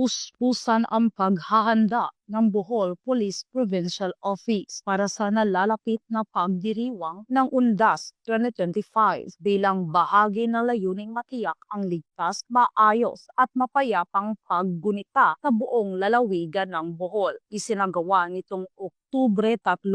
Kinapus-pusan ang paghahanda ng Bohol Police Provincial Office para sa nalalapit na pagdiriwang ng Undas 2025 bilang bahagi ng layuning matiyak ang ligtas, maayos at mapayapang paggunita sa buong lalawigan ng Bohol. Isinagawa nitong Oktubre 30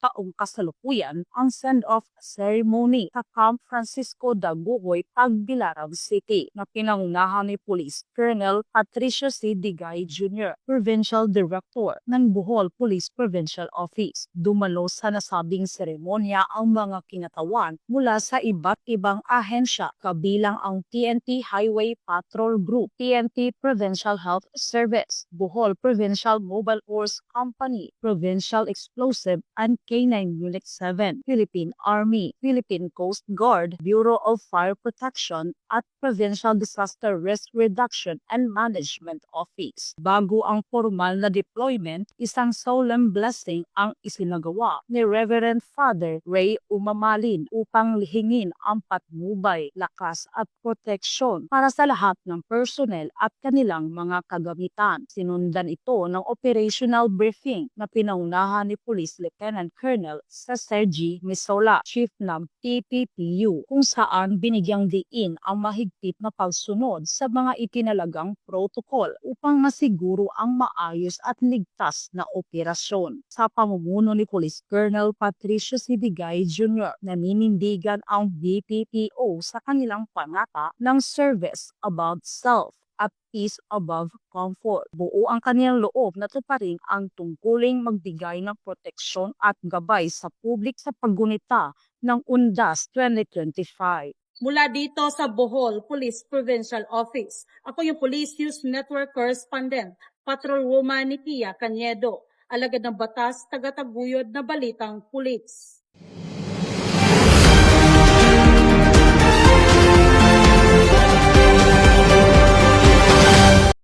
taong kasalukuyan ang send-off ceremony sa Camp Francisco Daguhoy, Tagbilaran City na pinangunahan ni Police Colonel Patricio C. Digay Jr., Provincial Director ng Bohol Police Provincial Office. Dumalo sa nasabing seremonya ang mga kinatawan mula sa iba't ibang ahensya kabilang ang TNT Highway Patrol Group, TNT Provincial Health Service, Bohol Provincial Mobile Force Company, Provincial Explosive and K9 Unit 7, Philippine Army, Philippine Coast Guard, Bureau of Fire Protection at Provincial Disaster Risk Reduction and Management Office. Bago ang formal na deployment, isang solemn blessing ang isinagawa ni Reverend Father Ray Umamalin upang lihingin ang patnubay, lakas at proteksyon para sa lahat ng personnel at kanilang mga kagamitan. Sinundan ito ng operational briefing na pinaunahan ni Police Lieutenant Colonel Cesar G. Misola, Chief ng PPPU, kung saan binigyang diin ang mahigpit na pagsunod sa mga itinalagang protocol upang masiguro ang maayos at ligtas na operasyon. Sa pamumuno ni Police Colonel Patricio C. Digay Jr., naninindigan ang BPPO sa kanilang panata ng service above self at peace above comfort. Buo ang kanilang loob na tuparin ang tungkuling magbigay ng proteksyon at gabay sa publik sa paggunita ng Undas 2025. Mula dito sa Bohol Police Provincial Office, ako yung Police News Network Correspondent, Patrolwoman ni Pia Cañedo, alagad ng batas, tagataguyod na balitang pulis.